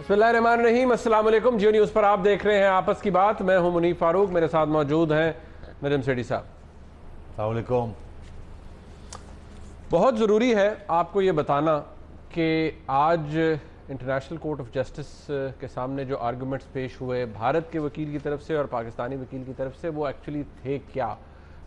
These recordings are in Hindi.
बिस्मिल्लाहिर्रहमानिर्रहीम, अस्सलाम वालेकुम। जियो न्यूज़ पर आप देख रहे हैं आपस की बात। मैं हूं मुनीफ फारूक, मेरे साथ मौजूद हैं नजम सेठी साहब। अस्सलाम वालेकुम। बहुत ज़रूरी है आपको ये बताना कि आज इंटरनेशनल कोर्ट ऑफ जस्टिस के सामने जो आर्गूमेंट्स पेश हुए भारत के वकील की तरफ से और पाकिस्तानी वकील की तरफ से, वो एक्चुअली थे क्या।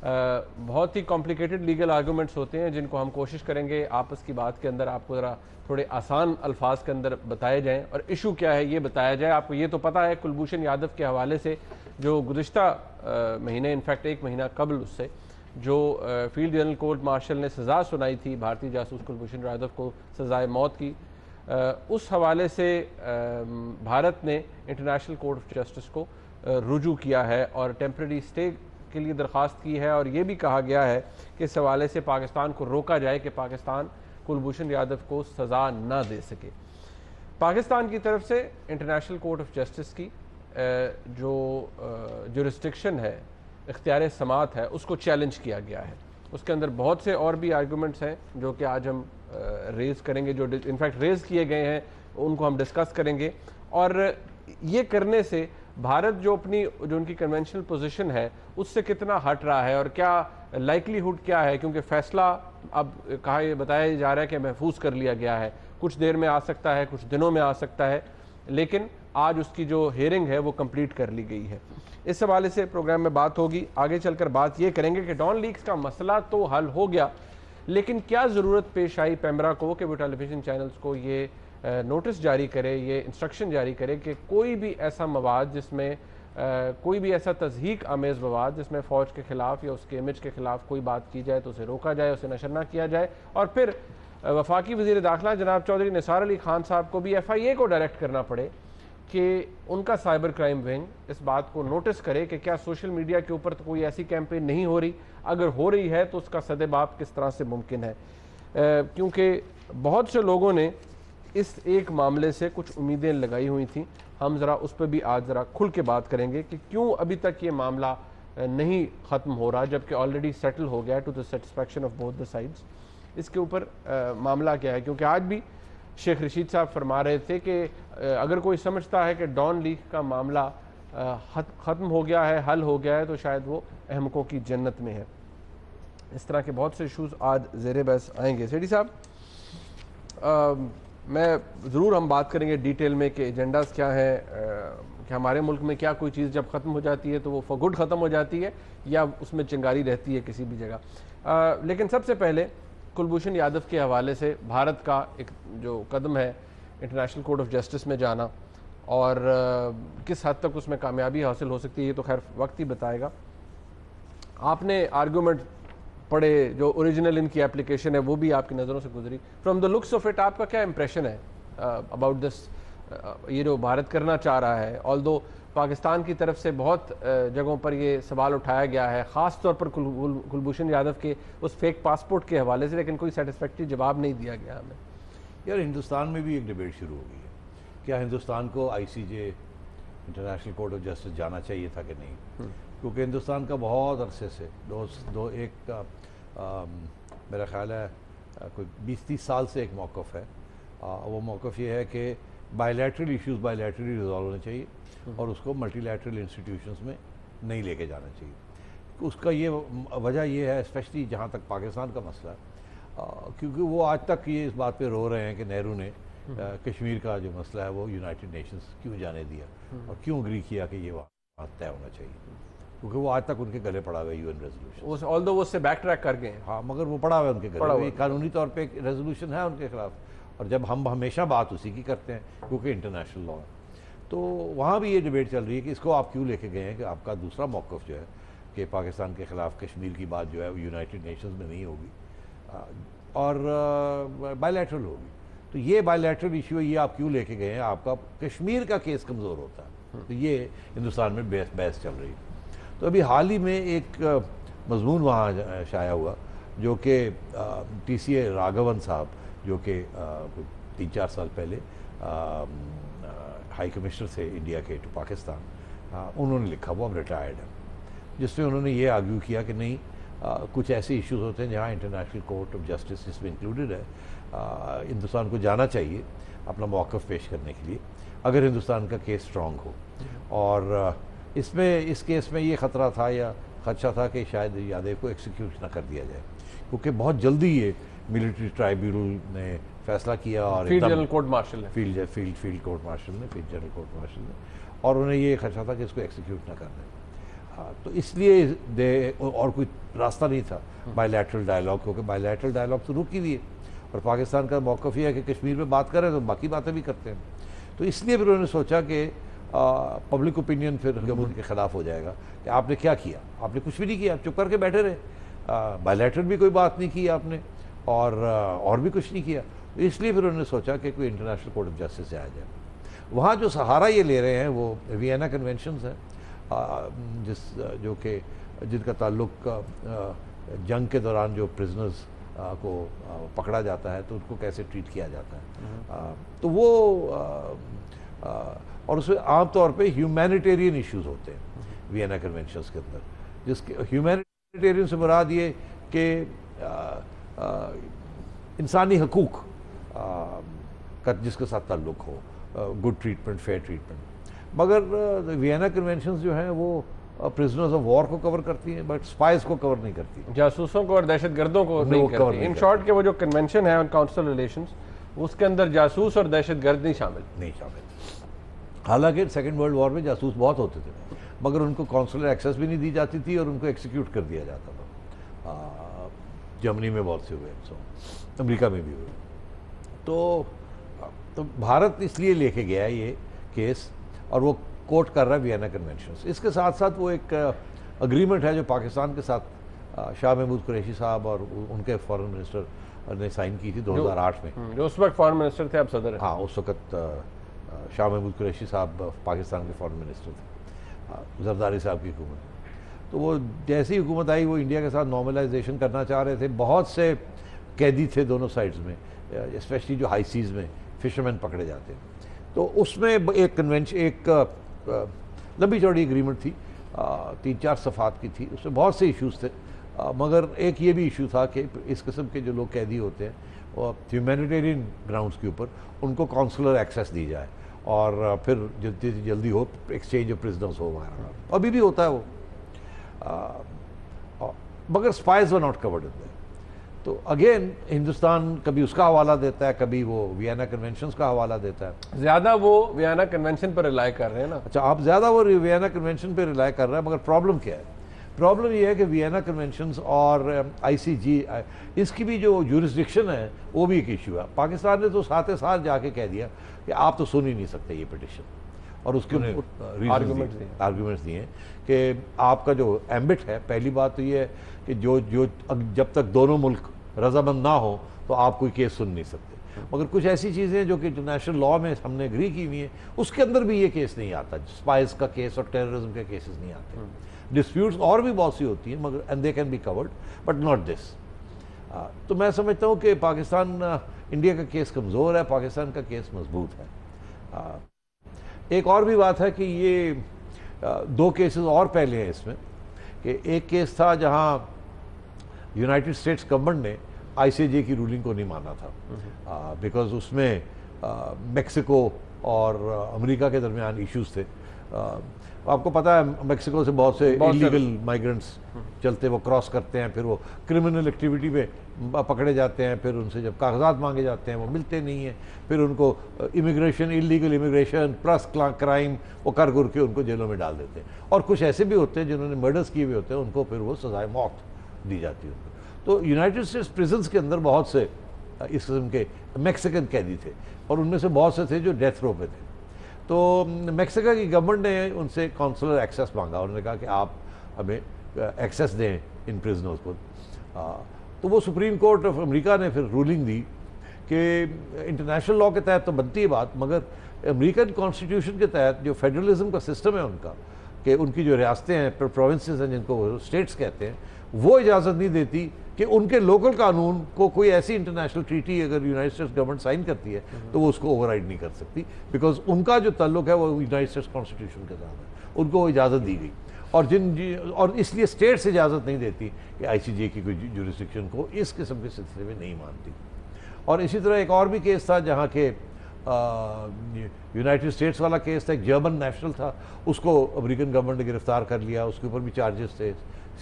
बहुत ही कॉम्प्लिकेटेड लीगल आर्गूमेंट्स होते हैं जिनको हम कोशिश करेंगे आपस की बात के अंदर आपको ज़रा थोड़े आसान अल्फाज के अंदर बताए जाएं और इशू क्या है ये बताया जाए। आपको ये तो पता है कुलभूषण यादव के हवाले से जो गुज़िश्ता महीने, इनफैक्ट एक महीना कबल उससे, जो फील्ड जनरल कोर्ट मार्शल ने सज़ा सुनाई थी भारतीय जासूस कुलभूषण यादव को सज़ाए मौत की, उस हवाले से भारत ने इंटरनेशनल कोर्ट ऑफ जस्टिस को रुजू किया है और टेम्प्रेरी स्टे के लिए दरख्वास्त की है। और ये भी कहा गया है कि इस हवाले से पाकिस्तान को रोका जाए कि पाकिस्तान कुलभूषण यादव को सज़ा ना दे सके। पाकिस्तान की तरफ से इंटरनेशनल कोर्ट ऑफ जस्टिस की जो जुरिस्डिक्शन है, इख्तियार समात है, उसको चैलेंज किया गया है। उसके अंदर बहुत से और भी आर्गूमेंट्स हैं जो कि आज हम रेज़ करेंगे, जो इनफैक्ट रेज़ किए गए हैं उनको हम डिस्कस करेंगे। और ये करने से भारत जो उनकी कन्वेंशनल पोजीशन है उससे कितना हट रहा है और क्या लाइकलीहुड क्या है, क्योंकि फैसला अब बताया जा रहा है कि महफूज कर लिया गया है, कुछ देर में आ सकता है, कुछ दिनों में आ सकता है, लेकिन आज उसकी जो हेयरिंग है वो कंप्लीट कर ली गई है। इस हवाले से प्रोग्राम में बात होगी। आगे चलकर बात ये करेंगे कि डॉन लीक्स का मसला तो हल हो गया, लेकिन क्या ज़रूरत पेश आई पैमरा को कि वो टेलीविज़न चैनल्स को ये नोटिस जारी करे, ये इंस्ट्रक्शन जारी करे कि कोई भी ऐसा मवाद जिसमें कोई भी ऐसा तज़हीक आमेज़ मवाद जिसमें फ़ौज के ख़िलाफ़ या उसके इमेज के ख़िलाफ़ कोई बात की जाए तो उसे रोका जाए, उसे नशर ना किया जाए। और फिर वफाकी वज़ीर दाखिला जनाब चौधरी निसार अली खान साहब को भी FIA को डायरेक्ट करना पड़े कि उनका साइबर क्राइम विंग इस बात को नोटिस करे कि क्या सोशल मीडिया के ऊपर तो कोई ऐसी कैंपेन नहीं हो रही, अगर हो रही है तो उसका सदेबाप किस तरह से मुमकिन है। क्योंकि बहुत से लोगों ने इस एक मामले से कुछ उम्मीदें लगाई हुई थी। हम ज़रा उस पर भी आज ज़रा खुल के बात करेंगे कि क्यों अभी तक ये मामला नहीं ख़त्म हो रहा, जबकि ऑलरेडी सेटल हो गया to the satisfaction of both the sides. इसके ऊपर मामला क्या है, क्योंकि आज भी शेख रशीद साहब फरमा रहे थे कि अगर कोई समझता है कि डॉन लीक का मामला ख़त्म हो गया है, हल हो गया है, तो शायद वो अहमकों की जन्नत में है। इस तरह के बहुत से इशूज़ आज ज़ेरे बहस आएंगे। सेठी साहब, मैं ज़रूर हम बात करेंगे डिटेल में कि एजेंडाज़ क्या है, कि हमारे मुल्क में क्या कोई चीज़ जब ख़त्म हो जाती है तो वो फॉर गुड ख़त्म हो जाती है या उसमें चिंगारी रहती है किसी भी जगह। लेकिन सबसे पहले कुलभूषण यादव के हवाले से भारत का एक जो कदम है इंटरनेशनल कोर्ट ऑफ जस्टिस में जाना, और किस हद तक उसमें कामयाबी हासिल हो सकती है ये तो खैर वक्त ही बताएगा। आपने आर्गूमेंट पढ़े, जो ओरिजिनल इनकी एप्लीकेशन है वो भी आपकी नज़रों से गुजरी। From the looks of it आपका क्या इंप्रेशन है अबाउट दिस, ये जो भारत करना चाह रहा है? ऑल्दो पाकिस्तान की तरफ से बहुत जगहों पर ये सवाल उठाया गया है, ख़ास तौर पर कुलभूषण यादव के उस फेक पासपोर्ट के हवाले से, लेकिन कोई सेटिस्फैक्टरी जवाब नहीं दिया गया हमें। यार, हिंदुस्तान में भी एक डिबेट शुरू हो गई है, क्या हिंदुस्तान को ICJ international court of justice जाना चाहिए था कि नहीं। क्योंकि हिंदुस्तान का बहुत अरसे से मेरा ख्याल है कोई 20-30 साल से एक मौक़िफ़ है। वो मौक़िफ़ ये है कि बायलैटरल इश्यूज़ बायलैटरली रिजॉल्व होने चाहिए और उसको मल्टीलैटरल इंस्टीट्यूशंस में नहीं लेके जाना चाहिए। उसका ये वजह ये है, स्पेशली जहाँ तक पाकिस्तान का मसला है, क्योंकि वो आज तक ये इस बात पे रो रहे हैं कि नेहरू ने कश्मीर का जो मसला है वो यूनाइटेड नेशंस क्यों जाने दिया और क्यों अग्री किया कि ये वहाँ तय होना चाहिए, क्योंकि वो आज तक उनके गले पड़ा हुआ है UN रेजोल्यूशन। ऑल्दो वो उससे बैक ट्रैक कर गए, हाँ, मगर वो पड़ा हुआ है उनके गले, कानूनी तौर पे एक रेजोल्यूशन है उनके खिलाफ, और जब हम हमेशा बात उसी की करते हैं क्योंकि इंटरनेशनल लॉ है। तो वहाँ भी ये डिबेट चल रही है कि इसको आप क्यों लेके गए हैं, कि आपका दूसरा मौक़िफ़ जो है कि पाकिस्तान के ख़िलाफ़ कश्मीर की बात जो है वो यूनाइटेड नेशंस में नहीं होगी और बायलैटरल होगी। तो ये बायलैटरल इशू है, ये आप क्यों लेके गए हैं? आपका कश्मीर का केस कमज़ोर होता है। तो ये हिंदुस्तान में बहस चल रही है। तो अभी हाल ही में एक मजमून वहाँ शाया हुआ जो कि TCA राघवन साहब, जो कि 3-4 साल पहले हाई कमिश्नर थे इंडिया के टू पाकिस्तान, उन्होंने लिखा, वो अब रिटायर्ड है, जिसमें उन्होंने ये आर्ग्यू किया कि नहीं, कुछ ऐसे इश्यूज होते हैं जहाँ इंटरनेशनल कोर्ट ऑफ जस्टिस इसमें इंक्लूडेड है। हिंदुस्तान को जाना चाहिए अपना मौक़िफ़ पेश करने के लिए अगर हिंदुस्तान का केस स्ट्रॉन्ग हो। और इस केस में ये ख़तरा था या खदशा था कि शायद यादव को एक्सिक्यूट ना कर दिया जाए, क्योंकि बहुत जल्दी ये मिलिट्री ट्राइब्यूनल ने फैसला किया और फील्ड जनरल कोर्ट मार्शल ने फील्ड कोर्ट मार्शल ने फील्ड जनरल कोर्ट मार्शल ने, और उन्हें ये खदशा था कि इसको एक्सिक्यूट ना कर दें। हाँ, तो इसलिए और कोई रास्ता नहीं था बायलैटरल डायलॉग, क्योंकि बायलैटरल डायलॉग तो रुकी हुई है और पाकिस्तान का मौक़िफ़ ये है कि कश्मीर में बात करें तो बाकी बातें भी करते हैं। तो इसलिए फिर उन्होंने सोचा कि पब्लिक ओपिनियन फिर हुकूमत के ख़िलाफ़ हो जाएगा कि आपने क्या किया, आपने कुछ भी नहीं किया, चुप करके बैठे रहे, बायलैटरल भी कोई बात नहीं की आपने और भी कुछ नहीं किया। तो इसलिए फिर उन्होंने सोचा कि कोई इंटरनेशनल कोर्ट ऑफ जस्टिस से आ जाए। वहाँ जो सहारा ये ले रहे हैं वो वियना कन्वेंशंस हैं, जिनका ताल्लुक जंग के दौरान जो प्रिजनर्स को पकड़ा जाता है तो उनको कैसे ट्रीट किया जाता है, तो वो और उसमें आमतौर पे ह्यूमैनिटेरियन इश्यूज होते हैं वियना कन्वेंशंस के अंदर, जिसके ह्यूमैनिटेरियन से मुराद ये कि इंसानी हकूक़ का जिसके साथ ताल्लुक़ हो, गुड ट्रीटमेंट, फेयर ट्रीटमेंट। मगर वियना कन्वेंशंस जो हैं वो प्रिजनर्स ऑफ वॉर को कवर करती हैं, बट स्पाइस को कवर नहीं करती, जासूसों को और दहशतगर्दों को नहीं करती। इन शॉर्ट के वो जो कन्वेंशन है ऑन काउंसिल रिलेशंस, उसके अंदर जासूस और दहशतगर्द नहीं शामिल। हालांकि सेकेंड वर्ल्ड वॉर में जासूस बहुत होते थे, मगर उनको काउंसलर एक्सेस भी नहीं दी जाती थी और उनको एक्सिक्यूट कर दिया जाता था। जर्मनी में बहुत से हुए, अमेरिका में भी हुए। तो भारत इसलिए लेके गया है ये केस, और वो कोट कर रहा है वियना कन्वेंशंस। इसके साथ साथ वो एक अग्रीमेंट है जो पाकिस्तान के साथ शाह महमूद कुरैशी साहब और उनके फॉरेन मिनिस्टर ने साइन की थी 2008 में, जो उस वक्त फॉरेन मिनिस्टर थे, अब सदर है। हाँ, उस वक्त शाह महमूद कुरैशी साहब पाकिस्तान के फॉरेन मिनिस्टर थे, जरदारी साहब की हुकूमत। तो वो जैसी हुकूमत आई वो इंडिया के साथ नॉर्मलाइजेशन करना चाह रहे थे। बहुत से कैदी थे दोनों साइड्स में, स्पेशली जो हाई सीज़ में फिशरमैन पकड़े जाते हैं। तो उसमें एक कन्वेंशन, एक लंबी चौड़ी एग्रीमेंट थी, 3-4 सफ़ात की थी, उसमें बहुत से इश्यूज़ थे, मगर एक ये भी इशू था कि इस किस्म के जो लोग कैदी होते हैं और ह्यूमैनिटेरियन ग्राउंड्स के ऊपर उनको काउंसलर एक्सेस दी जाए और फिर जल्दी हो एक्सचेंज ऑफ प्रिजनर्स हो वहाँ, अभी भी होता है वो, मगर spice were not covered in that. तो अगेन हिंदुस्तान कभी उसका हवाला देता है, कभी वो वियना कन्वेंशंस का हवाला देता है। ज़्यादा वो वियना कन्वेंशन पर रिलाई कर रहे हैं ना। अच्छा, आप ज़्यादा वो वियना कन्वेंशन पर रिलाई कर रहे हैं, मगर प्रॉब्लम क्या है? प्रॉब्लम ये है कि वियना कन्वेंशंस और ICJ इसकी भी जो जुरिस्डिक्शन है वो भी एक इशू है। पाकिस्तान ने तो साथ साथ जाके कह दिया कि आप तो सुन ही नहीं सकते ये पिटिशन, और उसके आर्गूमेंट्स दिए कि आपका जो एम्बिट है, पहली बात तो ये है कि जो जब तक दोनों मुल्क रजामंद ना हो तो आप कोई केस सुन नहीं सकते। मगर कुछ ऐसी चीज़ें जो कि इंटरनेशनल लॉ में हमने एग्री की हुई हैं, उसके अंदर भी ये केस नहीं आता, स्पाइस का केस और टेररिज्म के केसेस नहीं आते। डिस्प्यूट्स और भी बहुत सी होती हैं, मगर and they can be covered but not this. तो मैं समझता हूँ कि पाकिस्तान, इंडिया का केस कमज़ोर है, पाकिस्तान का केस मजबूत है। एक और भी बात है कि ये 2 केसेस और पहले हैं इसमें, कि एक केस था जहाँ यूनाइटेड स्टेट्स गवर्नमेंट ने ICJ की रूलिंग को नहीं माना था, बिकॉज उसमें मेक्सिको और अमेरिका के दरमियान इश्यूज थे। आपको पता है मेक्सिको से बहुत से इलीगल माइग्रेंट्स चलते, वो क्रॉस करते हैं, फिर वो क्रिमिनल एक्टिविटी में पकड़े जाते हैं, फिर उनसे जब कागजात मांगे जाते हैं वो मिलते नहीं हैं, फिर उनको immigration, illegal immigration plus crime वो कर के उनको जेलों में डाल देते हैं। और कुछ ऐसे भी होते हैं जिन्होंने मर्डर्स किए हुए होते हैं, उनको फिर वो सजाए मौत दी जाती है। तो यूनाइटेड स्टेट्स प्रिजन्स के अंदर बहुत से इस किस्म के मैक्सिकन कैदी थे, और उनमें से बहुत से थे जो डेथ रो पे थे। तो मैक्सिको की गवर्नमेंट ने उनसे काउंसलर एक्सेस मांगा, उन्होंने कहा कि आप हमें एक्सेस दें इन प्रिजनर्स को। तो वो सुप्रीम कोर्ट ऑफ अमेरिका ने फिर रूलिंग दी कि इंटरनेशनल लॉ के तहत तो बनती है बात, मगर अमेरिकन कॉन्स्टिट्यूशन के तहत जो फेडरलिज्म का सिस्टम है उनका, कि उनकी जो रियासतें हैं, प्रोविंसेस हैं जिनको स्टेट्स कहते हैं, वो इजाज़त नहीं देती कि उनके लोकल कानून को कोई ऐसी इंटरनेशनल ट्रीटी अगर यूनाइटेड स्टेट्स गवर्नमेंट साइन करती है तो वो उसको ओवरराइड नहीं कर सकती, बिकॉज उनका जो ताल्लुक है वो यूनाइटेड स्टेट्स कॉन्स्टिट्यूशन के साथ है, उनको वो इजाज़त दी गई। और इसलिए स्टेट्स इजाज़त नहीं देती कि आईसीजे की कोई जुरिस्डिक्शन को इस किस्म के सिलसिले में नहीं मानती। और इसी तरह एक और भी केस था जहाँ के यूनाइटेड स्टेट्स वाला केस था, एक जर्मन नेशनल था, उसको अमेरिकन गवर्नमेंट ने गिरफ्तार कर लिया, उसके ऊपर भी चार्जेस थे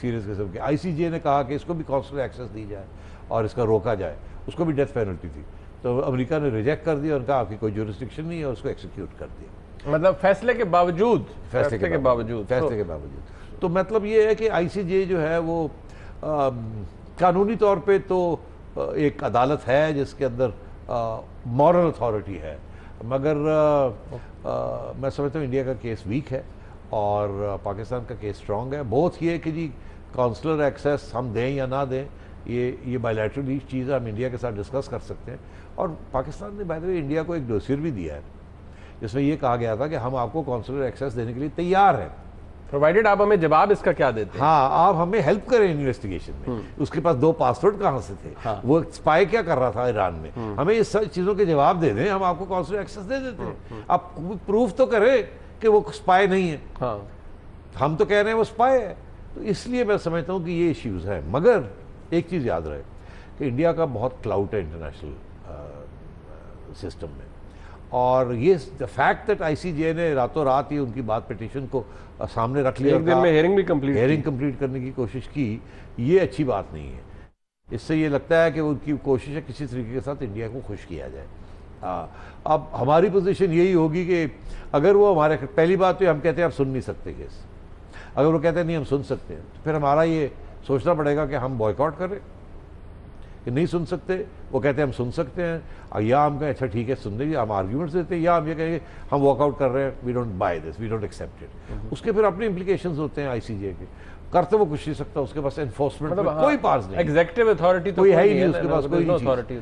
सीरियस किस्म के। आईसीजे ने कहा कि इसको भी कॉन्सुलर एक्सेस दी जाए और इसका रोका जाए, उसको भी डेथ पेनल्टी थी, तो अमेरिका ने रिजेक्ट कर दिया, उनका आपकी कोई जुरिस्डिक्शन नहीं है, उसको एक्सिक्यूट कर दिया। मतलब फैसले के बावजूद फैसले के बावजूद तो मतलब ये है कि आईसीजे जो है वो कानूनी तौर पे तो एक अदालत है जिसके अंदर मॉरल अथॉरिटी है, मगर मैं समझता हूँ इंडिया का केस वीक है और पाकिस्तान का केस स्ट्रांग है। बोथ ये कि जी काउंसलर एक्सेस हम दें या ना दें, ये बायलैटरल चीज़ हम इंडिया के साथ डिस्कस कर सकते हैं। और पाकिस्तान ने बाय द वे इंडिया को एक डोसियर भी दिया है जिसमें ये कहा गया था कि हम आपको काउंसलर एक्सेस देने के लिए तैयार हैं, प्रोवाइडेड आप हमें जवाब इसका क्या देते हैं। हाँ, आप हमें हेल्प करें इन्वेस्टिगेशन में। उसके पास 2 पासपोर्ट कहाँ से थे, हाँ। वो स्पाई क्या कर रहा था ईरान में, हमें इस सब चीज़ों के जवाब दे दें, हम आपको काउंसलर एक्सेस दे देते हैं। आप प्रूफ तो करें कि वो स्पाई नहीं है। हाँ। हम तो कह रहे हैं वो स्पाई है। तो इसलिए मैं समझता हूँ कि ये इश्यूज हैं, मगर एक चीज़ याद रहे कि इंडिया का बहुत क्लाउट है इंटरनेशनल सिस्टम में, और ये द फैक्ट दैट आईसीजे ने रातों रात ही उनकी बात पिटीशन को सामने रख लिया, एक दिन में हेयरिंग कंप्लीट करने की कोशिश की, ये अच्छी बात नहीं है। इससे ये लगता है कि उनकी कोशिश है किसी तरीके के साथ इंडिया को खुश किया जाए। अब हमारी पोजीशन यही होगी कि अगर वो हमारे, पहली बात तो हम कहते हैं आप सुन नहीं सकते केस, अगर वो कहते हैं नहीं हम सुन सकते हैं, तो फिर हमारा ये सोचना पड़ेगा कि हम बॉयकॉट करें कि नहीं सुन सकते। वो कहते हैं हम सुन सकते हैं, और या हम कहें अच्छा ठीक है सुन देंगे, हम आर्ग्यूमेंट्स देते हैं, या हम ये कहेंगे हम वॉकआउट कर रहे हैं, we don't buy this, we don't accept it. उसके फिर अपने इम्प्लीकेशंस होते हैं आईसीजे के, कर तो वो कुछ नहीं सकता, उसके पास एनफोर्समेंट मतलब कोई पास नहीं, एग्जीक्यूटिव अथॉरिटी तो कोई है ही नहीं उसके पास, कोई अथॉरिटी।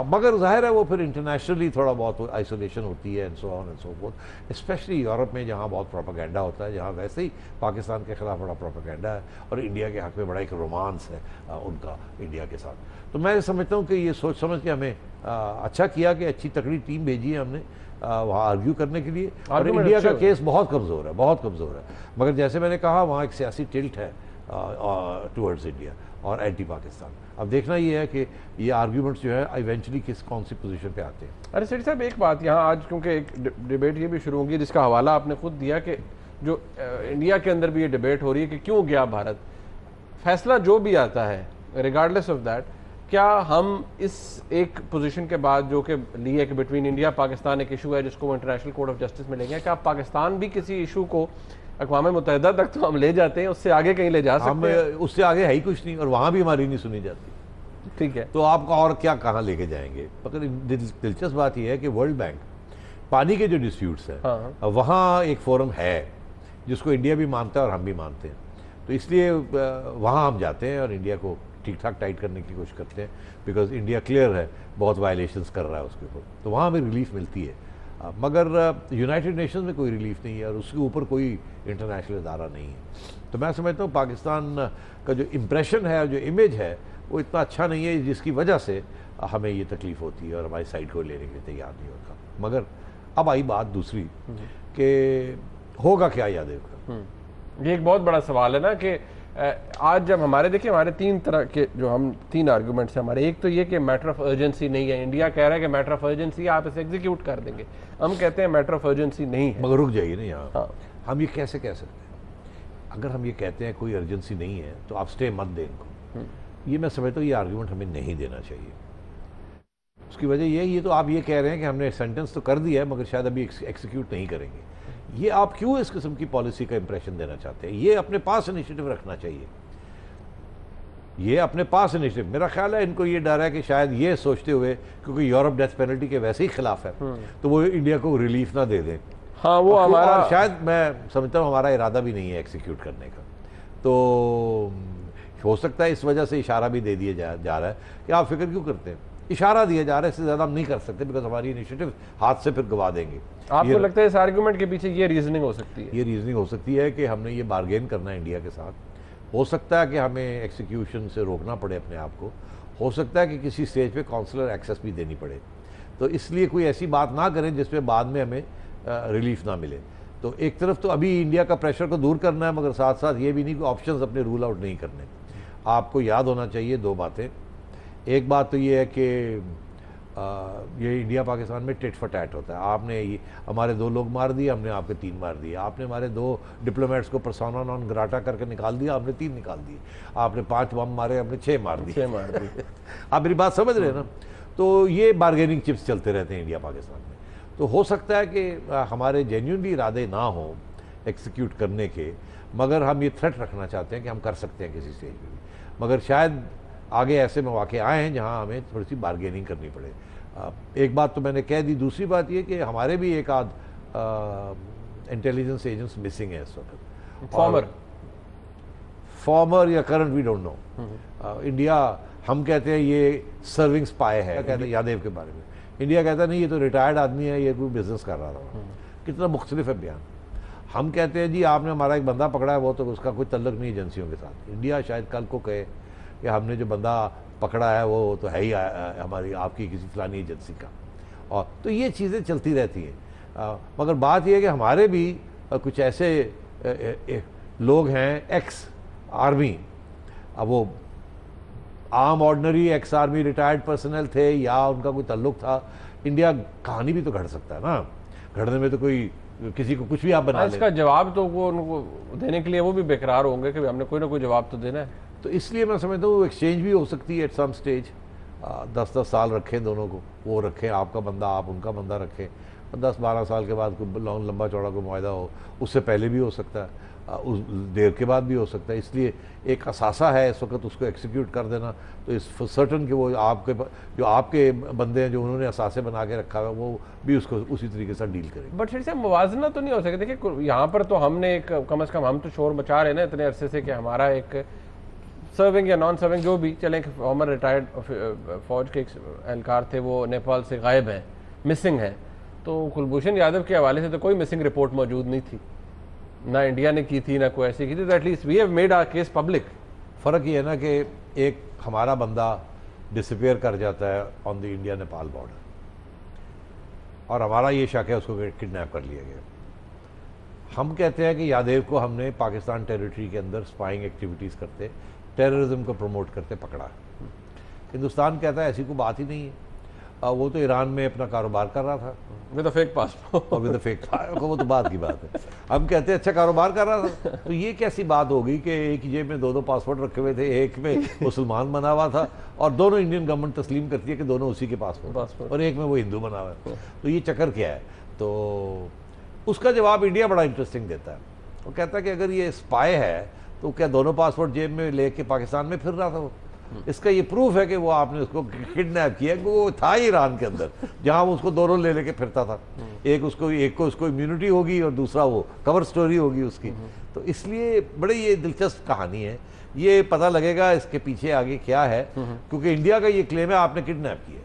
मगर जाहिर है वो फिर इंटरनेशनली थोड़ा बहुत आइसोलेशन होती है and so on and so fourth, specially Europe में जहाँ बहुत प्रोपेगेंडा होता है, जहाँ वैसे ही पाकिस्तान के खिलाफ बड़ा प्रोपेगेंडा है और इंडिया के हक में बड़ा एक रोमांस है उनका इंडिया के साथ। तो मैं समझता हूँ कि ये सोच समझ के हमें अच्छा किया कि अच्छी तकड़ी टीम भेजी है हमने वहाँ आर्ग्यू करने के लिए, और इंडिया का केस बहुत कमज़ोर है, बहुत कमज़ोर है। मगर जैसे मैंने कहा वहाँ एक सियासी टिल्ट है टुवर्ड्स इंडिया और एंटी पाकिस्तान। अब देखना ये है कि ये आर्ग्यूमेंट्स जो है इवेंचुअली कौन सी पोजीशन पे आते हैं। अरे सेठी साहब एक बात यहाँ आज, क्योंकि एक डिबेट ये भी शुरू होगी जिसका हवाला आपने खुद दिया कि जो इंडिया के अंदर भी ये डिबेट हो रही है कि क्यों गया भारत। फैसला जो भी आता है रिगार्डलेस ऑफ दैट, क्या हम इस एक पोजीशन के बाद जो कि लिए कि बिटवीन इंडिया पाकिस्तान एक इशू है जिसको वो इंटरनेशनल कोर्ट ऑफ जस्टिस में लेंगे, क्या पाकिस्तान भी किसी इशू को अक़वाम मुत्तहिदा तक तो हम ले जाते हैं, उससे आगे कहीं ले जा सकते हैं? उससे आगे है ही कुछ नहीं, और वहाँ भी हमारी नहीं सुनी जाती। ठीक है, तो आपको और क्या कहाँ लेके जाएंगे। मगर दिलचस्प बात यह है कि वर्ल्ड बैंक पानी के जो डिस्प्यूट्स हैं, हाँ। वहाँ एक फोरम है जिसको इंडिया भी मानता है और हम भी मानते हैं, तो इसलिए वहाँ हम जाते हैं और इंडिया को ठीक ठाक टाइट करने की कोशिश करते हैं, बिकॉज इंडिया क्लियर है बहुत वायलेशंस कर रहा है उसके ऊपर, तो वहाँ हमें रिलीफ मिलती है। मगर यूनाइटेड नेशंस में कोई रिलीफ नहीं है और उसके ऊपर कोई इंटरनेशनल इदारा नहीं है। तो मैं समझता हूँ पाकिस्तान का जो इम्प्रेशन है, जो इमेज है, वो इतना अच्छा नहीं है, जिसकी वजह से हमें ये तकलीफ़ होती है और हमारी साइड को लेने के लिए तैयार नहीं होता। मगर अब आई बात दूसरी कि होगा क्या यादेव का। ये एक बहुत बड़ा सवाल है ना कि आज जब हमारे देखिए हमारे 3 तरह के जो हम 3 आर्गूमेंट्स हैं हमारे। एक तो ये कि मैटर ऑफ अर्जेंसी नहीं है, इंडिया कह रहा है कि मैटर ऑफ अर्जेंसी आप इसे एग्जीक्यूट कर देंगे, हम कहते हैं मैटर ऑफ अर्जेंसी नहीं है। मगर रुक जाइए ना यहाँ, हाँ। हम ये कैसे कह सकते हैं? अगर हम ये कहते हैं कोई अर्जेंसी नहीं है तो आप स्टे मत दें इनको, ये मैं समझता हूँ ये आर्गूमेंट हमें नहीं देना चाहिए। उसकी वजह यही है, तो आप ये कह रहे हैं कि हमने सेंटेंस तो कर दिया है मगर शायद अभी एक्सिक्यूट नहीं करेंगे। ये आप क्यों इस किस्म की पॉलिसी का इंप्रेशन देना चाहते हैं? ये अपने पास इनिशिएटिव रखना चाहिए, ये अपने पास इनिशिएटिव। मेरा ख्याल है इनको ये डर है कि शायद ये सोचते हुए क्योंकि यूरोप डेथ पेनल्टी के वैसे ही खिलाफ है तो वो इंडिया को रिलीफ ना दे दें। हाँ, वो हमारा शायद मैं समझता हूँ हमारा इरादा भी नहीं है एक्सिक्यूट करने का, तो हो सकता है इस वजह से इशारा भी दे दिया जा रहा है कि आप फिक्र क्यों करते हैं। इशारा दिया जा रहा है, इससे ज़्यादा हम नहीं कर सकते बिकॉज हमारी इनिशिएटिव हाथ से फिर गवा देंगे। आपको लगता है इस आर्गुमेंट के पीछे ये रीजनिंग हो सकती है? ये रीजनिंग हो सकती है कि हमने ये बार्गेन करना है इंडिया के साथ। हो सकता है कि हमें एक्सिक्यूशन से रोकना पड़े अपने आप को, हो सकता है कि किसी स्टेज पे काउंसलर एक्सेस भी देनी पड़े, तो इसलिए कोई ऐसी बात ना करें जिसमें बाद में हमें रिलीफ ना मिले। तो एक तरफ तो अभी इंडिया का प्रेशर को दूर करना है, मगर साथ साथ ये भी नहीं कि ऑप्शंस अपने रूल आउट नहीं करने। आपको याद होना चाहिए दो बातें। एक बात तो ये है कि ये इंडिया पाकिस्तान में टिट फॉर टैट होता है। आपने हमारे 2 लोग मार दिए, हमने आपके 3 मार दिए। आपने हमारे 2 डिप्लोमेट्स को पर्सोना नॉन ग्राटा करके निकाल दिया, हमने 3 निकाल दिए। आपने 5 बम मारे, हमने 6 मार दिए। आप मेरी बात समझ रहे हैं ना? तो ये बार्गेनिंग चिप्स चलते रहते हैं इंडिया पाकिस्तान में। तो हो सकता है कि हमारे जेन्युइनली इरादे ना हो एक्सिक्यूट करने के, मगर हम ये थ्रेट रखना चाहते हैं कि हम कर सकते हैं किसी स्टेज में भी। मगर शायद आगे ऐसे मौके आए हैं जहां हमें थोड़ी सी बार्गेनिंग करनी पड़े। एक बात तो मैंने कह दी। दूसरी बात ये कि हमारे भी एक आध इंटेलिजेंस एजेंट्स मिसिंग है इस वक्त, फॉर्मर या current, we don't know. India, हम कहते हैं ये सर्विंग स्पाई है, कहते हैं यादेव के बारे में। इंडिया कहता है नहीं, ये तो रिटायर्ड आदमी है, ये कोई बिजनेस कर रहा था। कितना मुख्तलिफ है बयान। हम कहते हैं जी आपने हमारा एक बंदा पकड़ा है, वो तो उसका कोई तल्लुक नहीं एजेंसियों के साथ। इंडिया शायद कल को कहे कि हमने जो बंदा पकड़ा है वो तो है ही हमारी आपकी किसी फलानी एजेंसी का। और तो ये चीज़ें चलती रहती हैं। मगर बात यह है कि हमारे भी कुछ ऐसे लोग हैं एक्स आर्मी, अब वो आम ordinary ex army retired personal थे या उनका कोई तल्लुक था। इंडिया कहानी भी तो घड़ सकता है ना, घड़ने में तो कोई किसी को कुछ भी आप बना इसका जवाब तो वो उनको देने के लिए वो भी बेकरार होंगे कि हमने कोई ना कोई जवाब तो देना है। तो इसलिए मैं समझता हूँ एक्सचेंज भी हो सकती है एट सम स्टेज। 10-10 साल रखें दोनों को, वो रखें आपका बंदा, आप उनका बंदा रखें। 10-12 साल के बाद कोई लंबा चौड़ा कोई मुआहदा हो, उससे पहले भी हो सकता है, उस देर के बाद भी हो सकता है। इसलिए एक असासा है इस वक्त, उसको एक्सिक्यूट कर देना। तो इस सर्टन कि वो आपके जो आपके बंदे हैं जो उन्होंने असासे बना के रखा है, वो भी उसको उसी तरीके से डील करें। बट फिर से मुवाजना तो नहीं हो सकता। देखिए यहाँ पर तो हमने एक कम से कम हम तो शोर मचा रहे हैं ना इतने अरसे से कि हमारा एक सर्विंग या नॉन सर्विंग जो भी चले, फॉर्मर रिटायर्ड फौज के एक एहलकार थे, वो नेपाल से गायब हैं, मिसिंग हैं। तो कुलभूषण यादव के हवाले से तो कोई मिसिंग रिपोर्ट मौजूद नहीं थी, ना इंडिया ने की थी ना कोई ऐसी की थी। तो at least we have made our case public. फ़र्क ये है ना कि एक हमारा बंदा डिसअपियर कर जाता है on the India Nepal border, और हमारा ये शक है उसको किडनैप कर लिया गया। हम कहते हैं कि यादेव को हमने पाकिस्तान टेरिटरी के अंदर स्पाइंग एक्टिविटीज़ करते, टेररिज्म को प्रमोट करते पकड़ा। हिंदुस्तान कहता है ऐसी कोई बात ही नहीं है, वो तो ईरान में अपना कारोबार कर रहा था विद फेक पासपोर्ट, और विद फेक, वो तो बात की बात है। हम कहते हैं अच्छा कारोबार कर रहा था। तो ये कैसी बात होगी कि एक ही जेब में 2 पासपोर्ट रखे हुए थे, एक में मुसलमान बना हुआ था और दोनों इंडियन गवर्नमेंट तस्लीम करती है कि दोनों उसी के पासपोर्ट, और एक में वो हिंदू बना हुआ है। तो ये चक्कर क्या है? तो उसका जवाब इंडिया बड़ा इंटरेस्टिंग देता है। वो कहता है कि अगर ये स्पाई है तो क्या दोनों पासपोर्ट जेब में लेके पाकिस्तान में फिर रहा था वो? इसका ये प्रूफ है कि वो आपने उसको किडनैप किया, वो था ईरान के अंदर जहां वो उसको दोनों ले लेके फिरता था। एक को उसको इम्यूनिटी होगी और दूसरा वो कवर स्टोरी होगी उसकी। तो इसलिए बड़ी ये दिलचस्प कहानी है। ये पता लगेगा इसके पीछे आगे क्या है, क्योंकि इंडिया का ये क्लेम है आपने किडनैप किया,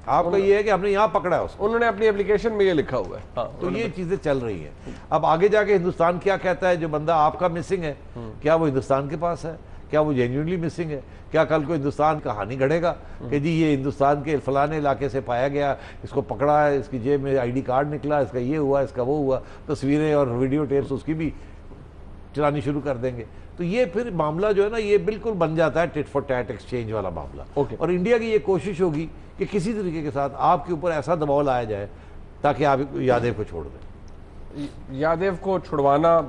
आपका ये है कि हमने यहाँ पकड़ा है उसको। उन्होंने अपनी एप्लीकेशन में ये लिखा हुआ है। हाँ, तो ये चीजें चल रही हैं। अब आगे जाके हिंदुस्तान क्या कहता है? जो बंदा आपका मिसिंग है, क्या वो हिंदुस्तान के पास है? क्या वो जेन्युइनली मिसिंग है? क्या कल को हिंदुस्तान कहानी गढ़ेगा कि जी ये हिंदुस्तान के फलाने इलाके से पाया गया, इसको पकड़ा है, इसकी जेब में ID कार्ड निकला, इसका ये हुआ, इसका वो हुआ, तस्वीरें और वीडियो टेप्स उसकी भी चलानी शुरू कर देंगे। तो ये फिर मामला जो है ना, ये बिल्कुल बन जाता है टिट फॉर टैट एक्सचेंज वाला मामला। और इंडिया की ये कोशिश होगी कि किसी तरीके के साथ आपके ऊपर ऐसा दबाव लाया जाए ताकि आप यादेव को छोड़ दें। यादेव को छुड़वाना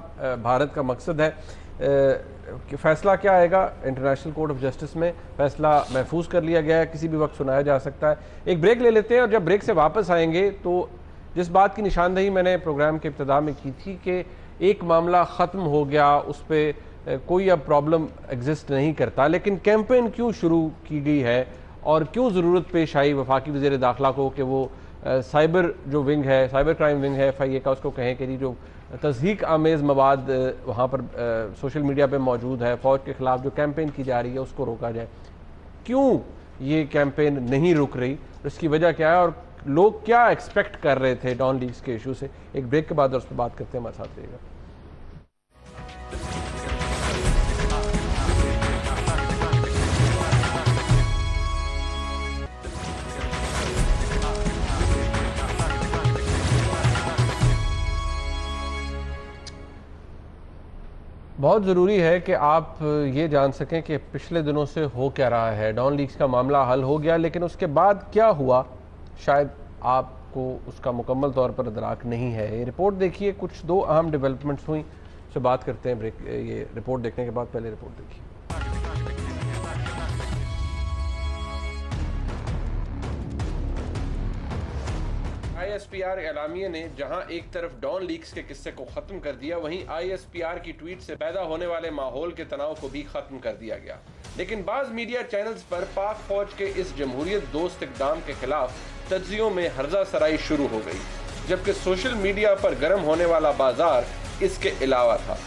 भारत का मकसद है। कि फैसला क्या आएगा इंटरनेशनल कोर्ट ऑफ जस्टिस में, फैसला महफूज कर लिया गया है, किसी भी वक्त सुनाया जा सकता है। एक ब्रेक ले लेते हैं और जब ब्रेक से वापस आएंगे तो जिस बात की निशानदही मैंने प्रोग्राम के इब्तिदा में की थी कि एक मामला ख़त्म हो गया, उस पर कोई अब प्रॉब्लम एग्जिस्ट नहीं करता, लेकिन कैंपेन क्यों शुरू की गई है और क्यों ज़रूरत पेश आई वफाकी वज़ीर दाखिला को कि वो साइबर जो विंग है, साइबर क्राइम विंग है FIA का, उसको कहें कि जी जो तस्दीक आमेज़ मवाद वहाँ पर सोशल मीडिया पे मौजूद है, फ़ौज के ख़िलाफ़ जो कैंपेन की जा रही है उसको रोका जाए। क्यों ये कैंपेन नहीं रुक रही, इसकी वजह क्या है और लोग क्या एक्सपेक्ट कर रहे थे डॉन लीग्स के इशू से? एक ब्रेक के बाद और उस पर बात करते हैं, हमारे साथ रहिएगा। बहुत ज़रूरी है कि आप ये जान सकें कि पिछले दिनों से हो क्या रहा है। डॉन लीक्स का मामला हल हो गया, लेकिन उसके बाद क्या हुआ शायद आपको उसका मुकम्मल तौर पर इदराक नहीं है। ये रिपोर्ट देखिए, कुछ 2 अहम डेवलपमेंट्स हुई, उससे बात करते हैं ये रिपोर्ट देखने के बाद। पहले रिपोर्ट देखिए। आईएसपीआर एलामिया ने जहां एक तरफ डॉन लीक्स के किस्से को खत्म कर दिया, वहीं आईएसपीआर की ट्वीट से पैदा होने वाले माहौल के तनाव को भी खत्म कर दिया गया। लेकिन बाज मीडिया चैनल्स पर पाक फौज के इस जमहूरियत दोस्त इकदाम के खिलाफ तज्जियों में हर्जा सराई शुरू हो गई, जबकि सोशल मीडिया पर गर्म होने वाला बाजार इसके अलावा था।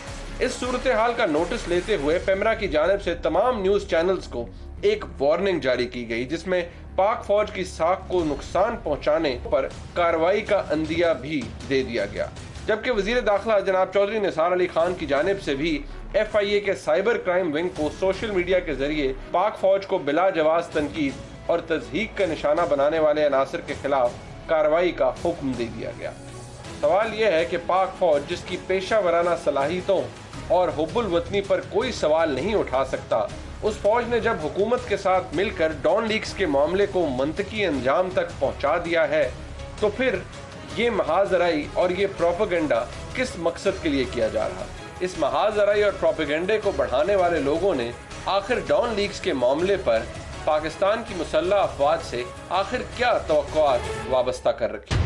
इस सूरत हाल का नोटिस लेते हुए पेमरा की जानिब से तमाम न्यूज चैनल्स को एक वार्निंग जारी की गई, जिसमें पाक फौज की साख को नुकसान पहुंचाने पर कार्रवाई का अंदिया भी दे दिया गया। जबकि वजीर दाखिला जनाब चौधरी निसार अली खान की जानिब से भी FIA के साइबर क्राइम विंग को सोशल मीडिया के जरिए पाक फौज को बिला जवाज तनकीद और तज़हीक का निशाना बनाने वाले अनासर के खिलाफ कार्रवाई का हुक्म दे दिया गया। सवाल यह है कि पाक फौज, जिसकी पेशा वराना सलाहियतों और हुब्बुल वतनी पर कोई सवाल नहीं उठा सकता, उस फौज ने जब हुकूमत के साथ मिलकर डॉन लीक्स के मामले को मंतकी अंजाम तक पहुंचा दिया है, तो फिर ये महाजराई और ये प्रोपेगेंडा किस मकसद के लिए किया जा रहा? इस महाजराई और प्रोपेगेंडे को बढ़ाने वाले लोगों ने आखिर डॉन लीक्स के मामले पर पाकिस्तान की मुसल्लह अफवाज से आखिर क्या तवक्कुआत वाबस्ता कर रखी?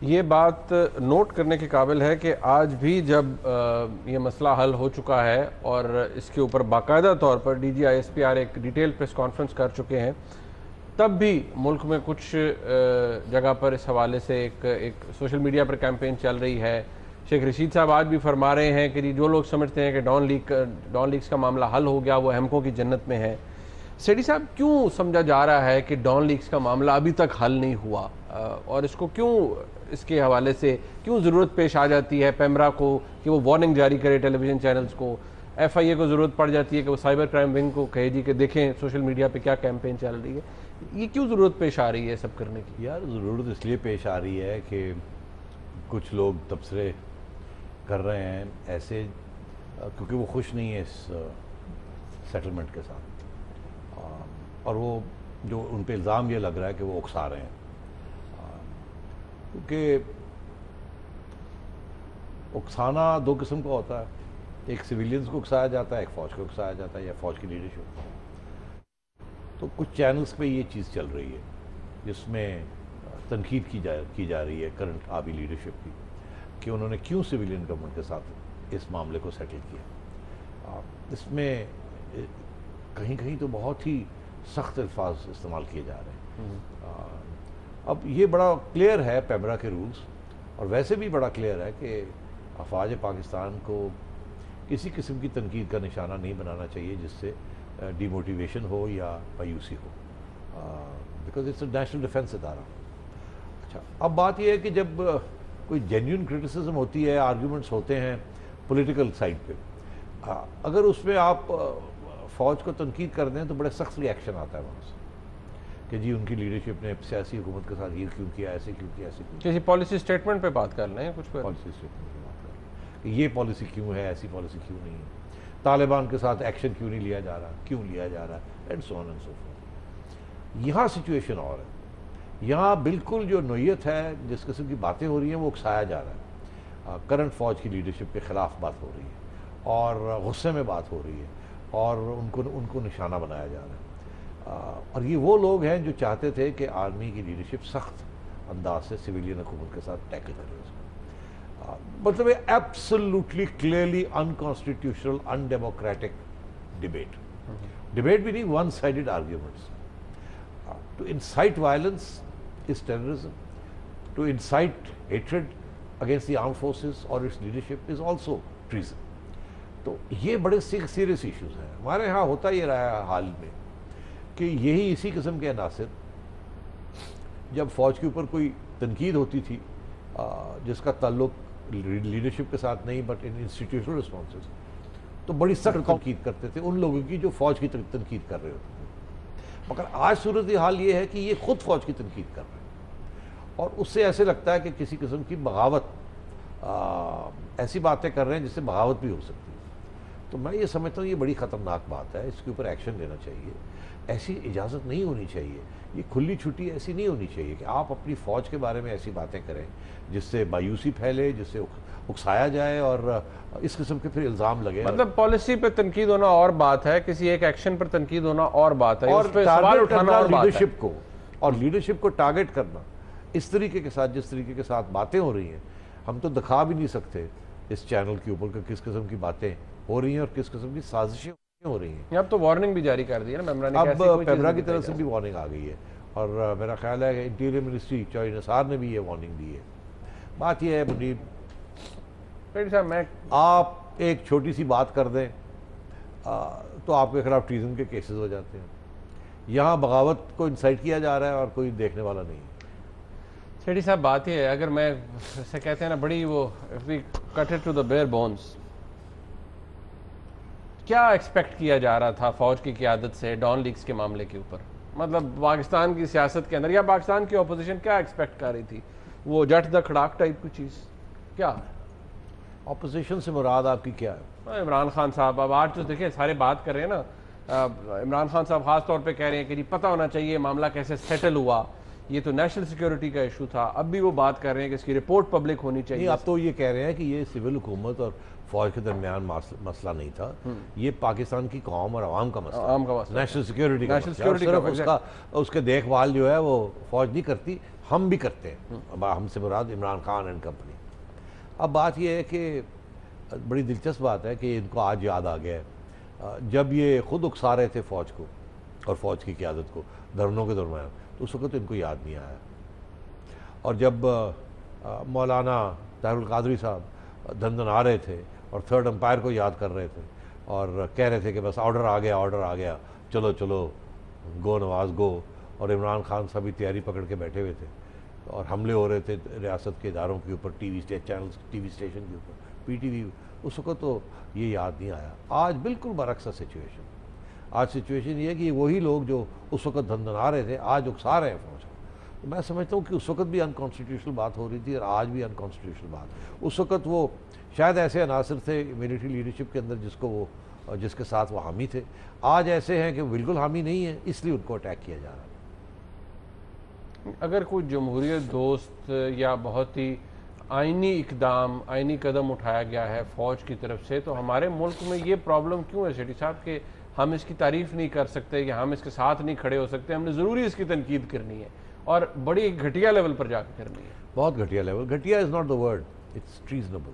ये बात नोट करने के काबिल है कि आज भी जब ये मसला हल हो चुका है और इसके ऊपर बाकायदा तौर पर DG ISPR एक डिटेल प्रेस कॉन्फ्रेंस कर चुके हैं, तब भी मुल्क में कुछ जगह पर इस हवाले से एक सोशल मीडिया पर कैंपेन चल रही है। शेख रशीद साहब आज भी फरमा रहे हैं कि जो लोग समझते हैं कि डॉन लीक्स का मामला हल हो गया वो अहमकों की जन्नत में है। सेठी साहब, क्यों समझा जा रहा है कि डॉन लीक्स का मामला अभी तक हल नहीं हुआ, और इसको क्यों, इसके हवाले से क्यों ज़रूरत पेश आ जाती है पेमरा को कि वो वार्निंग जारी करे टेलीविज़न चैनल्स को, FIA को ज़रूरत पड़ जाती है कि वो साइबर क्राइम विंग को कहे जी कि देखें सोशल मीडिया पे क्या कैंपेन चल रही है? ये क्यों ज़रूरत पेश आ रही है सब करने की? यार, ज़रूरत इसलिए पेश आ रही है कि कुछ लोग तबसरे कर रहे हैं ऐसे, क्योंकि वो खुश नहीं है इस सेटलमेंट के साथ, और वो जो उन पे इल्ज़ाम ये लग रहा है कि वो उकसा रहे हैं, क्योंकि उकसाना 2 किस्म का होता है। एक सिविलियंस को उकसाया जाता है, एक फ़ौज को उकसाया जाता है, या फ़ौज की लीडरशिप। तो कुछ चैनल्स पे ये चीज़ चल रही है जिसमें तनकीद की जा रही है करंट आबी लीडरशिप की, कि उन्होंने क्यों सिविलियन गवर्नमेंट के साथ इस मामले को सेटल किया। इसमें कहीं कहीं तो बहुत ही सख्त अल्फाज इस्तेमाल किए जा रहे हैं। अब ये बड़ा क्लियर है पेमरा के रूल्स, और वैसे भी बड़ा क्लियर है कि अफवाज पाकिस्तान को किसी किस्म की तनकीद का निशाना नहीं बनाना चाहिए जिससे डिमोटिवेशन हो या मायूसी हो, because it's a national defence इदारा। अच्छा, अब बात यह है कि जब कोई जेन्युइन क्रिटिसिज्म होती है, आर्ग्यूमेंट्स होते हैं पॉलिटिकल साइड पे, अगर उसमें आप फ़ौज को तनकीद कर दें तो बड़े सख्त रिएक्शन आता है वहाँ से कि जी उनकी लीडरशिप ने सियासी हुकूमत के साथ ये क्यों किया, ऐसे क्यों किया, ऐसे क्यों। किसी पॉलिसी स्टेटमेंट पे बात कर लें, कुछ पॉलिसी स्टेटमेंट पे बात कर लें कि ये पॉलिसी क्यों है, ऐसी पॉलिसी क्यों नहीं है, तालिबान के साथ एक्शन क्यों नहीं लिया जा रहा, क्यों लिया जा रहा है, and so on and so fourth. यहाँ सिचुएशन और है, यहाँ बिल्कुल जो नोयत है, जिस किस्म की बातें हो रही हैं वो उकसाया जा रहा है। करंट फ़ौज की लीडरशिप के ख़िलाफ़ बात हो रही है और गुस्से में बात हो रही है और उनको निशाना बनाया जा रहा है। और ये वो लोग हैं जो चाहते थे कि आर्मी की लीडरशिप सख्त अंदाज से सिविलियन हुकूमत के साथ टैकल करे उसको। मतलब absolutely clearly unconstitutional, undemocratic debate भी नहीं, one sided arguments. To incite violence is terrorism, to incite hatred against the armed forces और its leadership is also treason. तो ये बड़े सीरियस इश्यूज हैं। हमारे यहाँ होता ये रहा है हाल में कि यही इसी किस्म के अनासर, जब फ़ौज के ऊपर कोई तनकीद होती थी जिसका ताल्लुक लीडरशिप के साथ नहीं बट इन इंस्टीट्यूशनल रिस्पॉन्सेज, तो बड़ी सख्त तनकीद करते थे उन लोगों की जो फ़ौज की तनकीद कर रहे होते थे। मगर आज सूरत हाल ये है कि ये खुद फ़ौज की तनकीद कर रहे हैं और उससे ऐसे लगता है कि किसी किस्म की बगावत, ऐसी बातें कर रहे हैं जिससे बगावत भी हो सकती है। तो मैं ये समझता हूँ ये बड़ी ख़तरनाक बात है, इसके ऊपर एक्शन लेना चाहिए। ऐसी इजाज़त नहीं होनी चाहिए, ये खुली छुट्टी ऐसी नहीं होनी चाहिए कि आप अपनी फ़ौज के बारे में ऐसी बातें करें जिससे मायूसी फैले, जिससे उकसाया जाए और इस किस्म के फिर इल्ज़ाम लगे। मतलब पॉलिसी पे तनकीद होना और बात है, किसी एक एक्शन पर तनकीद होना और बात है, और उस पे सवाल उठाना और लीडरशिप को, और लीडरशिप को टारगेट करना इस तरीके के साथ, जिस तरीके के साथ बातें हो रही हैं, हम तो दिखा भी नहीं सकते इस चैनल के ऊपर कि किस किस्म की बातें हो रही हैं और किस किस्म की साजिशें हो रही हैं। अब तो वार्निंग भी जारी कर दी है ना पेमरा ने, अब पेमरा की तरफ से भी वार्निंग आ गई है और मेरा ख्याल है कि इंटीरियर मिनिस्ट्री चौधरी निसार ने भी ये वार्निंग दी है। बात यह है मुनीब, आप एक छोटी सी बात कर दें तो आपके खिलाफ ट्रीजन के केसेस हो जाते हैं। यहाँ बगावत को इंसाइट किया जा रहा है और कोई देखने वाला नहीं है। सेठी साहब बात यह है, अगर मैं से कहते हैं ना बड़ी वो we cut it to the bare bones, क्या एक्सपेक्ट किया जा रहा था फौज की क़यादत से डॉन लीग्स के मामले के ऊपर? मतलब पाकिस्तान की सियासत के अंदर या पाकिस्तान की अपोजिशन क्या एक्सपेक्ट कर रही थी? वो जट द खड़ाक टाइप की चीज़ क्या? अपोजिशन से मुराद आपकी क्या है? इमरान खान साहब, अब आज तो देखिए सारे बात कर रहे हैं ना, इमरान खान साहब खास तौर पे कह रहे हैं कि जी पता होना चाहिए मामला कैसे सेटल हुआ, ये तो नेशनल सिक्योरिटी का इशू था। अब भी वो बात कर रहे हैं कि इसकी रिपोर्ट पब्लिक होनी चाहिए। अब तो ये कह रहे हैं कि ये सिविल हुकूमत और फौज के दरमियान मसला नहीं था, ये पाकिस्तान की कौम और आवाम का मसला, नेशनल सिक्योरिटी का। उसके देखभाल जो है वो फौज नहीं करती, हम भी करते हैं। अब हमसे मुराद इमरान खान एंड कंपनी। अब बात यह है कि बड़ी दिलचस्प बात है कि इनको आज याद आ गया है, जब ये खुद उकसा रहे थे फौज को और फौज की क़यादत को धरनों के दरमियान, तो उस वक्त तो इनको याद नहीं आया। और जब मौलाना ताहिरुल कादरी साहब धंधना रहे थे और थर्ड एम्पायर को याद कर रहे थे और कह रहे थे कि बस ऑर्डर आ गया, चलो चलो गो नवाज गो, और इमरान खान साहब भी तैयारी पकड़ के बैठे हुए थे और हमले हो रहे थे रियासत के इदारों के ऊपर, टीवी स्टेशन के ऊपर, PTV, उस वक्त तो ये याद नहीं आया। आज बिल्कुल बरक्स सिचुएशन। आज सिचुएशन ये है कि वही लोग जो उस वक्त धंधना रहे थे आज उकसा रहे हैं फौज को। तो मैं समझता हूँ कि उस वक्त भी अनकॉन्स्टिट्यूशनल बात हो रही थी और आज भी अनकॉन्स्टिट्यूशनल बात। उस वक्त वो शायद ऐसे अनासर थे मिलिट्री लीडरशिप के अंदर जिसके साथ वो हामी थे, आज ऐसे हैं कि बिल्कुल हामी नहीं है, इसलिए उनको अटैक किया जा रहा है। अगर कोई जमहूरियत दोस्त या बहुत ही आइनी कदम उठाया गया है फौज की तरफ से, तो हमारे मुल्क में ये प्रॉब्लम क्यों है सेठी साहब कि हम इसकी तारीफ नहीं कर सकते या हम इसके साथ नहीं खड़े हो सकते? हमने ज़रूरी इसकी तनकीद करनी है और बड़ी घटिया लेवल पर जाकर करनी है। बहुत घटिया लेवल। घटिया is not the word, it's treasonable.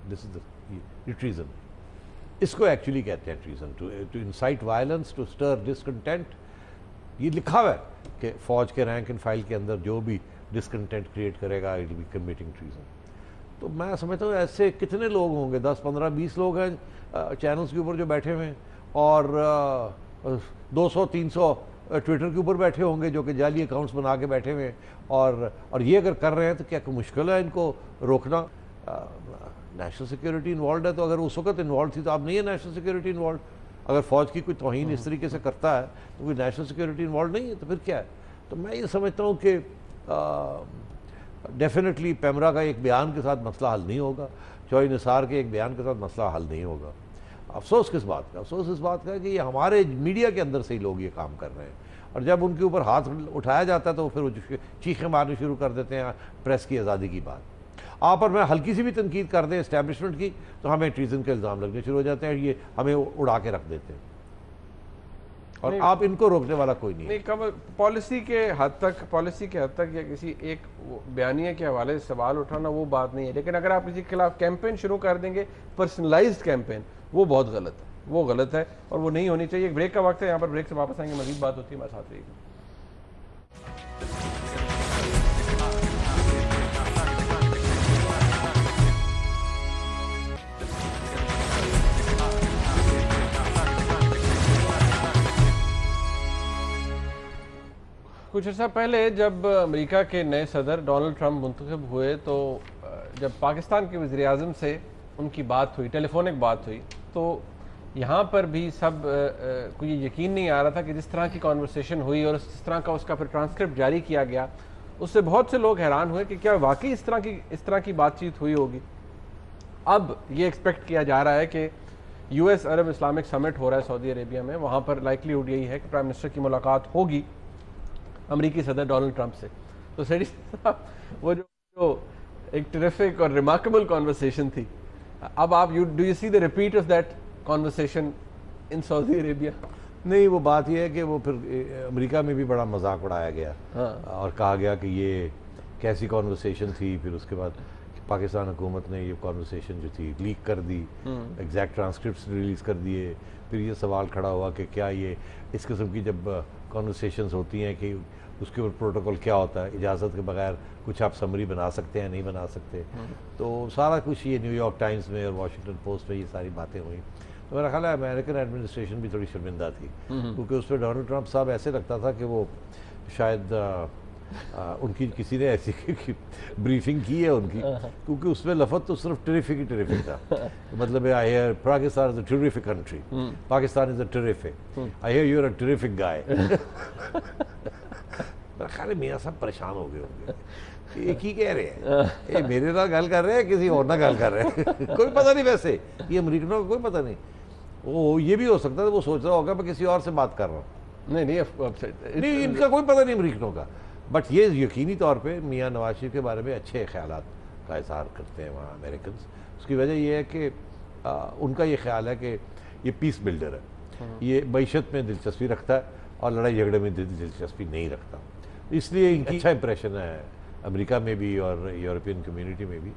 This is the treason, इसको एक्चुअली कहते हैं treason, to incite violence, to stir discontent. ये लिखा हुआ है कि फौज के रैंक एंड फाइल के अंदर जो भी डिसकंटेंट क्रिएट करेगा it will B committing treason. तो मैं समझता हूँ ऐसे कितने लोग होंगे, 10, 15, 20 लोग हैं चैनल्स के ऊपर जो बैठे हुए हैं और 200, 300 ट्विटर के ऊपर बैठे होंगे जो कि जाली अकाउंट्स बना के बैठे हुए हैं। और ये अगर कर रहे हैं तो क्या कोई मुश्किल है इनको रोकना? नेशनल सिक्योरिटी इन्वॉल्व है, तो अगर उस वक्त इन्वॉल्व थी तो अब नहीं है नेशनल सिक्योरिटी इन्वॉल्व। अगर फौज की कोई तौहीन इस तरीके से करता है तो कोई नेशनल सिक्योरिटी इन्वॉल्व नहीं है, तो फिर क्या है? तो मैं ये समझता हूँ कि डेफिनेटली पेमरा का एक बयान के साथ मसला हल नहीं होगा, चौधरी निसार के एक बयान के साथ मसला हल नहीं होगा। अफसोस किस बात का? अफसोस इस बात का कि ये हमारे मीडिया के अंदर से ही लोग ये काम कर रहे हैं और जब उनके ऊपर हाथ उठाया जाता है तो फिर वो चीखें मारनी शुरू कर देते हैं प्रेस की आज़ादी की बात। आप और मैं हल्की सी भी तनकीद कर दें इस्टेब्लिशमेंट की तो हमें ट्रीजन के इल्ज़ाम लगने शुरू हो जाते हैं, ये हमें उड़ा के रख देते हैं और आप इनको रोकने वाला कोई नहीं। कब पॉलिसी के हद तक या किसी एक बयानिया के हवाले से सवाल उठाना वो बात नहीं है, लेकिन अगर आप किसी के खिलाफ कैंपेन शुरू कर देंगे, पर्सनलाइज्ड कैंपेन, वो बहुत गलत है, वो गलत है और वो नहीं होनी चाहिए। एक ब्रेक का वक्त है, यहाँ पर ब्रेक से वापस आएंगे, मजीद बात होती है, हमारे साथ रहिएगा। कुछ अर्सा पहले जब अमेरिका के नए सदर डोनाल्ड ट्रंप मुंतखब हुए तो जब पाकिस्तान के वज़ीर आज़म से उनकी बात हुई, टेलीफोनिक बात हुई, तो यहाँ पर भी सब को ये यकीन नहीं आ रहा था कि जिस तरह की कॉन्वर्सेशन हुई और जिस तरह का उसका फिर ट्रांसक्रिप्ट जारी किया गया, उससे बहुत से लोग हैरान हुए कि क्या वाकई इस तरह की बातचीत हुई होगी। अब ये एक्सपेक्ट किया जा रहा है कि यूएस अरब इस्लामिक समिट हो रहा है सऊदी अरेबिया में, वहाँ पर लाइकलीहुड यही है कि प्राइम मिनिस्टर की मुलाकात होगी अमेरिकी सदर डोनाल्ड ट्रंप से। तो सेठी साहब, वो जो एक टेरिफिक और रिमार्केबल कॉन्वर्सेशन थी, अब आप do you see the repeat of that conversation in Saudi Arabia? नहीं, वो बात ये है कि वो फिर अमेरिका में भी बड़ा मजाक उड़ाया गया। हाँ। और कहा गया कि ये कैसी कॉन्वर्सेशन थी। फिर उसके बाद पाकिस्तान हुकूमत ने ये कॉन्वर्सेशन जो थी लीक कर दी, एग्जैक्ट ट्रांसक्रिप्ट्स रिलीज़ कर दिए। फिर ये सवाल खड़ा हुआ कि क्या ये इस किस्म की जब कॉन्वर्सेशंस होती हैं कि उसके ऊपर प्रोटोकॉल क्या होता है, इजाज़त के बगैर कुछ आप समरी बना सकते हैं, नहीं बना सकते। तो सारा कुछ ये न्यूयॉर्क टाइम्स में और वाशिंगटन पोस्ट में ये सारी बातें हुई। तो मेरा ख्याल है अमेरिकन एडमिनिस्ट्रेशन भी थोड़ी शर्मिंदा थी, क्योंकि उस पर डोनाल्ड ट्रंप साहब ऐसे लगता था कि वो शायद उनकी किसी ने ऐसी ब्रीफिंग की है उनकी, क्योंकि उसमें लफ्ज़ तो सिर्फ टेरिफिक ही टेरिफिक था। मतलब I hear Pakistan is a terrific country, Pakistan is a terrific, I hear you are a terrific guy. मेरा ख्याल है मियाँ साहब परेशान हो गए होंगे, एक ही कह रहे हैं, ये मेरे ना गल कर रहे हैं, किसी और ना गल कर रहे हैं। कोई पता नहीं, वैसे ये अमरीकनों को कोई पता नहीं। वो ये भी हो सकता है वो सोच रहा होगा मैं किसी और से बात कर रहा हूँ। नहीं, इनका कोई पता नहीं अमरीकनों का। बट ये यकीनी तौर पे मियाँ नवाज शरीफ के बारे में अच्छे ख्यालात का इजहार करते हैं वहाँ अमेरिकन। उसकी वजह ये है कि उनका ये ख्याल है कि ये पीस बिल्डर है, ये मईशत में दिलचस्पी रखता है और लड़ाई झगड़े में दिलचस्पी नहीं रखता। इसलिए इनकी अच्छा इंप्रेशन है अमेरिका में भी और यूरोपियन कम्युनिटी में भी।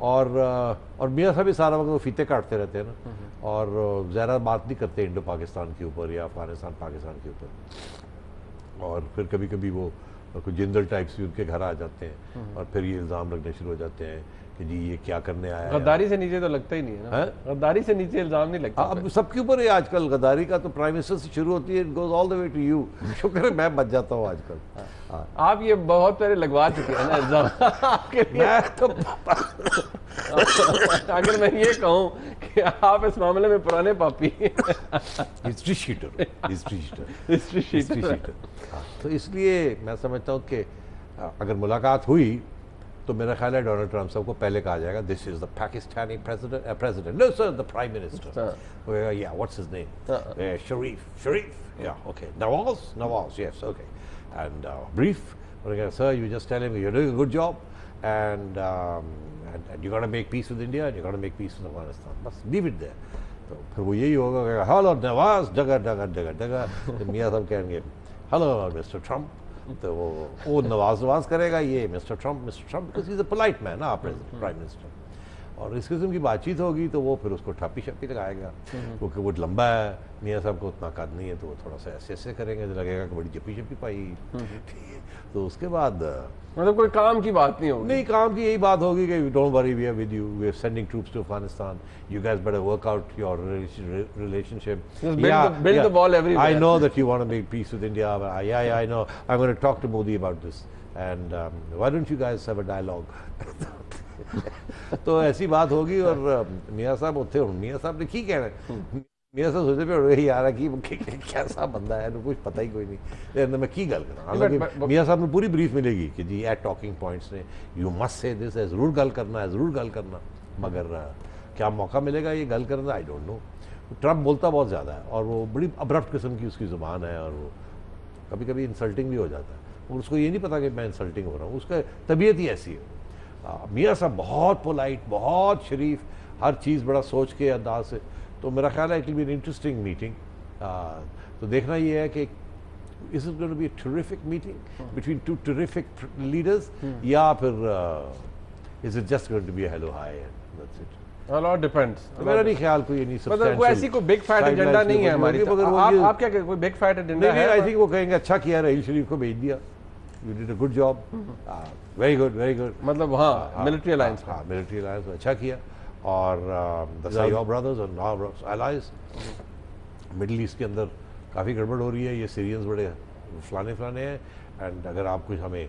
और मियाँ साहब भी सारा वक्त वो फीते काटते रहते हैं ना, और ज़्यादा बात नहीं करते इंडो पाकिस्तान के ऊपर या अफगानिस्तान पाकिस्तान के ऊपर। और फिर कभी कभी वो कुछ जिंदल टाइप्स भी उनके घर आ जाते हैं और फिर ये इल्ज़ाम लगने शुरू हो जाते हैं कि जी ये क्या करने आया है। गद्दारी से नीचे तो लगता ही नहीं है ना, गद्दारी से नीचे इल्ज़ाम नहीं लगता। अब सबके ऊपर है आजकल गद्दारी का, तो प्राइम मिनिस्टर से शुरू होती है, it goes all the way to you. शुक्र है मैं बच जाता हूँ आजकल। आप ये बहुत पहले लगवा चुके हैं ना इल्ज़ाम आपके लिए। मैं तो अगर मैं ये कहूँ कि आप इस मामले में पुराने पापी हिस्ट्री शीटर। तो इसलिए मैं समझता हूँ कि अगर मुलाकात हुई तो मेरा ख्याल है डोनाल्ड ट्रंप साहब को पहले कहा जाएगा this is the Pakistani president, no sir the prime minister, या व्हाट्स हिज नेम, शरीफ, या okay, Nawaz, yes okay, and brief, sir you just tell him you are doing a good job and you got to make peace with India and you got to make peace with Afghanistan, बस leave it there। तो फिर वो यही होगा कि हेलो नवाज, जगह तो मियाँ साहब कहेंगे हेलो मिस्टर ट्रंप, तो वो नवाज करेगा, ये mister Trump because he is a polite man ना प्राइम मिनिस्टर। और इस किस्म की बातचीत होगी तो वो फिर उसको ठापी शप्पी लगाएगा, क्योंकि वो लंबा है, मियाँ साहब को उतना कद नहीं है, तो वो थोड़ा सा ऐसे करेंगे तो लगेगा कि बड़ी जप्पी शप्पी पाई। तो उसके बाद मतलब कोई काम की बात नहीं होगी। नहीं, काम की यही बात होगी कि don't worry, we are with you, we are sending troops to Afghanistan, you guys better work out your relationship, build the wall everywhere. I know that you want to make peace with India, yeah I know, I'm going to talk to Modi about this and why don't you guys have a dialogue। तो ऐसी बात होगी और मियाँ साहब होते हैं, मियाँ साहब ने की कहना है, मियाँ साहब सोचते पे यार कि कैसा बंदा है, कुछ पता ही कोई नहीं, मैं की गल करा। हालांकि मियाँ साहब में पूरी ब्रीफ मिलेगी कि जी एट टॉकिंग पॉइंट्स ने यू मस्ट से दिस है, ज़रूर गल करना, मगर क्या मौका मिलेगा ये गल करना, आई डोंट नो। ट्रंप बोलता बहुत ज़्यादा है और वो बड़ी अब्रप्ट किस्म की उसकी ज़ुबान है, और वो कभी कभी इंसल्टिंग भी हो जाता है, और उसको ये नहीं पता कि मैं इंसल्टिंग हो रहा हूँ, उसका तबीयत ही ऐसी है। मियाँ साहब बहुत पोलाइट, बहुत शरीफ, हर चीज़ बड़ा सोच के अंदाज से। तो मेरा ख्याल है it will be an interesting meeting. तो देखना ये है कि is it going to be a terrific meeting between two terrific leaders, या फिर is it just going to be a hello hi and that's it. A lot depends. मेरा नहीं ख्याल कोई नहीं मतलब कोई ऐसी कोई बिग फैट एजेंडा नहीं है हमारी। आप क्या कहते, कोई बिग फैट एजेंडा है? आई थिंक वो कहेंगे अच्छा किया रहील शरीफ को भेज दिया, you did a good job, very good. मतलब हाँ, मिलिट्री अलायंस, हाँ मिलिट्री अलायंस अच्छा किया, और योर ब्रदर्स और आवर allies। मिडिल ईस्ट के अंदर काफ़ी गड़बड़ हो रही है, ये सीरियंस बड़े फलाने हैं, एंड अगर आप कुछ हमें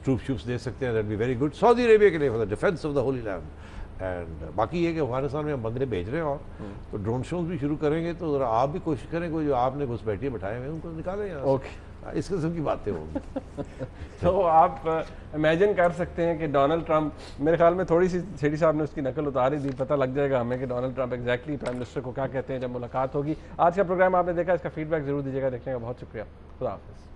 ट्रूप्स दे सकते हैं that be very good Saudi Arabia के लिए for the defence of the Holi land. And बाकी ये कि अफगानिस्तान में हम बंदे भेज रहे हैं, और तो ड्रोन शोज भी शुरू करेंगे, तो ज़रा आप भी कोशिश करें, कोई जो आपने घुसपैठिए बैठाए हुए हैं उनको निकालें यहाँ। ओके, इस किस्म की बातें होंगी। तो आप इमेजिन कर सकते हैं कि डोनाल्ड ट्रंप, मेरे ख्याल में थोड़ी सी सेठी साहब ने उसकी नकल उतारी दी, पता लग जाएगा हमें कि Donald Trump exactly prime minister को क्या कहते हैं जब मुलाकात होगी। आज का प्रोग्राम आपने देखा, इसका फीडबैक जरूर दीजिएगा। देखने का बहुत शुक्रिया। खुदा हाफिज़।